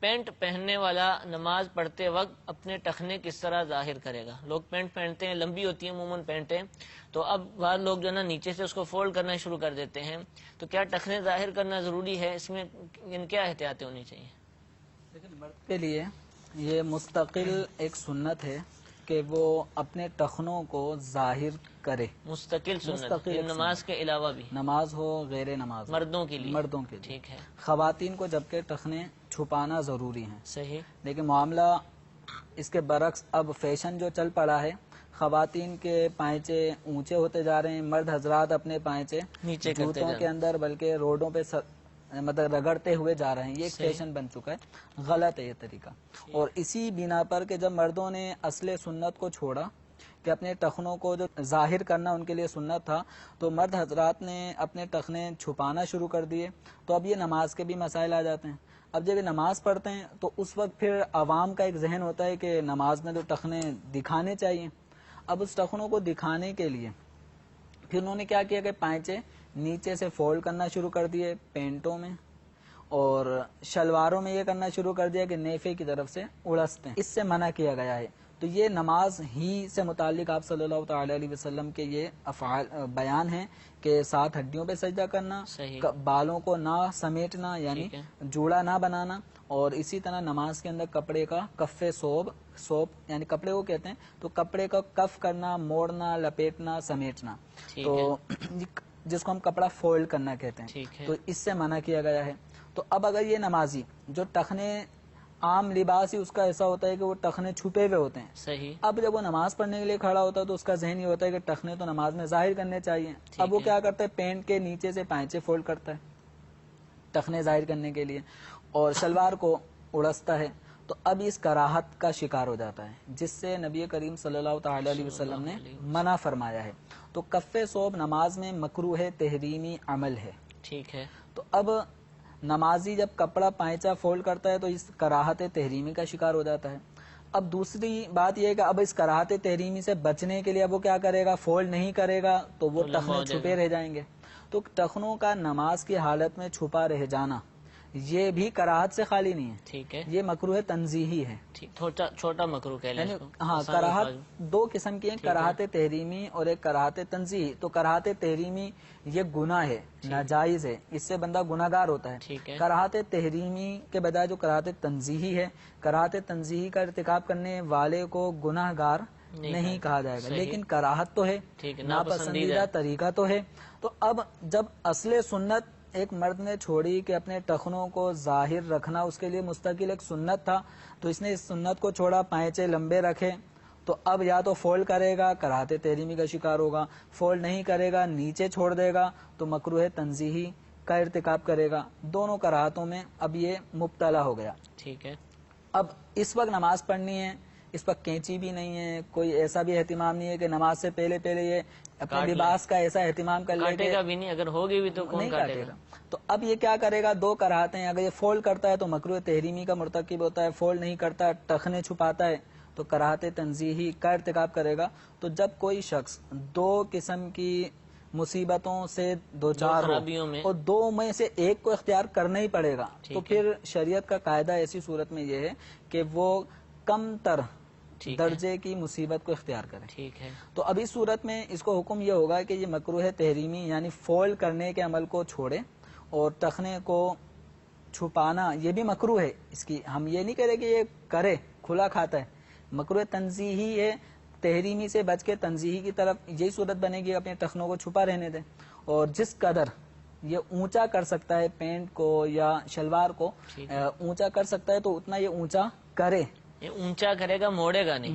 Pant پہننے والا نماز پڑھتے وقت اپنے ٹخنے کس طرح ظاہر کرے گا؟ لوگ پینٹ پہنتے ہیں، لمبی ہوتی ہیں عموماً پینٹیں، تو اب بعض لوگ جو نا نیچے سے اس کو فولڈ کرنا شروع کر دیتے ہیں، تو کیا ٹخنے ظاہر کرنا ضروری ہے؟ اس میں کیا احتیاطیں ہونی چاہیے؟ لیکن مرد کے لیے یہ مستقل ایک سنت ہے کہ وہ اپنے ٹخنوں کو ظاہر کرے. مستقل سنت ایک نماز سنت. کے علاوہ بھی نماز ہو غیر نماز ہو. مردوں کے لیے ٹھیک ہے. خواتین کو جبکہ ٹخنے چھپانا ضروری ہیں. صحیح. لیکن معاملہ اس کے برعکس اب فیشن جو چل پڑا ہے، خواتین کے پائچے اونچے ہوتے جا رہے ہیں، مرد حضرات اپنے پائچے نیچے جوتوں کے اندر بلکہ روڈوں پہ مطلب رگڑتے ہوئے جا رہے ہیں. یہ ایک فیشن بن چکا ہے، غلط ہے یہ طریقہ. اور اسی بنا پر کہ جب مردوں نے اصل سنت کو چھوڑا کہ اپنے ٹخنوں کو جو ظاہر کرنا ان کے لیے سنت تھا، تو مرد حضرات نے اپنے ٹخنے چھپانا شروع کر دیے. تو اب یہ نماز کے بھی مسائل آ جاتے ہیں. اب جب یہ نماز پڑھتے ہیں تو اس وقت پھر عوام کا ایک ذہن ہوتا ہے کہ نماز میں تو ٹخنے دکھانے چاہیے. اب اس ٹخنوں کو دکھانے کے لیے پھر انہوں نے کیا کیا کہ پائچے نیچے سے فولڈ کرنا شروع کر دیے پینٹوں میں، اور شلواروں میں یہ کرنا شروع کر دیا کہ نیفے کی طرف سے اڑستے ہیں. اس سے منع کیا گیا ہے. تو یہ نماز ہی سے متعلق آپ صلی اللہ تعالی علیہ وسلم کے یہ افعال بیان ہیں کہ 7 ہڈیوں پہ سجدہ کرنا، بالوں کو نہ سمیٹنا یعنی جوڑا نہ بنانا، اور اسی طرح نماز کے اندر کپڑے کا کف صوب یعنی کپڑے کو کہتے ہیں، تو کپڑے کا کف کرنا، موڑنا، لپیٹنا، سمیٹنا، تو جس کو ہم کپڑا فولڈ کرنا کہتے ہیں، تو اس سے منع کیا گیا ہے. تو اب اگر یہ نمازی جو ٹخنے عام لباس ہی اس کا ایسا ہوتا ہے کہ وہ ٹخنے چھپے ہوئے ہوتے ہیں، صحیح. اب جب وہ نماز پڑھنے کے لیے کھڑا ہوتا ہے تو اس کا ذہن یہ ہوتا ہے کہ ٹخنے تو نماز میں ظاہر کرنے چاہیے. اب وہ کیا کرتا ہے، پینٹ کے نیچے سے پائچے فولڈ کرتا ہے ٹخنے ظاہر کرنے کے لیے، اور شلوار کو اڑستا ہے. تو اب اس کراہت کا شکار ہو جاتا ہے، جس سے نبی کریم صلی اللہ تعالی علیہ وسلم نے منع فرمایا ہے. تو کف صوب نماز میں مکروہ تحریمی عمل ہے. ٹھیک ہے. تو اب نمازی جب کپڑا پائچہ فولڈ کرتا ہے تو اس کراہت تحریمی کا شکار ہو جاتا ہے. اب دوسری بات یہ ہے کہ اب اس کراہت تحریمی سے بچنے کے لیے اب وہ کیا کرے گا، فولڈ نہیں کرے گا تو وہ ٹخنے چھپے رہ جائیں گے. تو ٹخنوں کا نماز کی حالت میں چھپا رہ جانا یہ بھی کراہت سے خالی نہیں ہے. ٹھیک ہے. یہ مکروہ تنزیہی ہے. چھوٹا مکروہ کہہ لیں. ہاں، کراہت 2 قسم کی ہیں، کراہت تحریمی اور ایک کراہت تنزیہی. تو کراہت تحریمی یہ گناہ ہے، ناجائز ہے، اس سے بندہ گناہگار ہوتا ہے. کراہت تحریمی کے بجائے جو کراہت تنزیہی ہے، کراہت تنزیہی کا ارتکاب کرنے والے کو گناہگار نہیں کہا جائے گا، لیکن کراہت تو ہے، ناپسندیدہ طریقہ تو ہے. تو اب جب اصل سنت ایک مرد نے چھوڑی کہ اپنے ٹخنوں کو ظاہر رکھنا اس کے لیے مستقل ایک سنت تھا، تو اس نے اس سنت کو چھوڑا، پائچے لمبے رکھے، تو اب یا تو فولڈ کرے گا کراہت تحریمی کا شکار ہوگا، فولڈ نہیں کرے گا نیچے چھوڑ دے گا تو مکروہ تنزیہی کا ارتکاب کرے گا. دونوں کراہتوں میں اب یہ مبتلا ہو گیا. ٹھیک ہے. اب اس وقت نماز پڑھنی ہے، اس پر کینچی بھی نہیں ہے، کوئی ایسا بھی اہتمام نہیں ہے کہ نماز سے پہلے یہ اپنے لباس کا ایسا اہتمام کر لے گا بھی نہیں، اگر ہوگی بھی تو کون کاٹے گا. تو اب یہ کیا کرے گا، 2 کراہتے ہیں. اگر یہ فولڈ کرتا ہے تو مکروہ تحریمی کا مرتکب ہوتا ہے، فولڈ نہیں کرتا ٹخنے چھپاتا ہے تو کراہت تنزیہی کا ارتکاب کرے گا. تو جب کوئی شخص 2 قسم کی مصیبتوں سے دوچار ہو اور 2 میں سے ایک کو اختیار کرنا ہی پڑے گا، تو پھر شریعت کا قاعدہ ایسی صورت میں یہ ہے کہ وہ کم تر درجے کی مصیبت کو اختیار کرے. ٹھیک ہے. تو اب اس صورت میں اس کو حکم یہ ہوگا کہ یہ مکروہ تحریمی یعنی فولڈ کرنے کے عمل کو چھوڑے، اور ٹخنے کو چھپانا یہ بھی مکروہ ہے. اس کی ہم یہ نہیں کہہ رہے کہ یہ کرے، کھلا کھاتا ہے. مکروہ تنزیہی ہے، تحریمی سے بچ کے تنزیہی کی طرف یہی صورت بنے گی، اپنے ٹخنوں کو چھپا رہنے دیں. اور جس قدر یہ اونچا کر سکتا ہے پینٹ کو یا شلوار کو اونچا کر سکتا ہے تو اتنا یہ اونچا کرے. اونچا کرے گا، موڑے گا نہیں.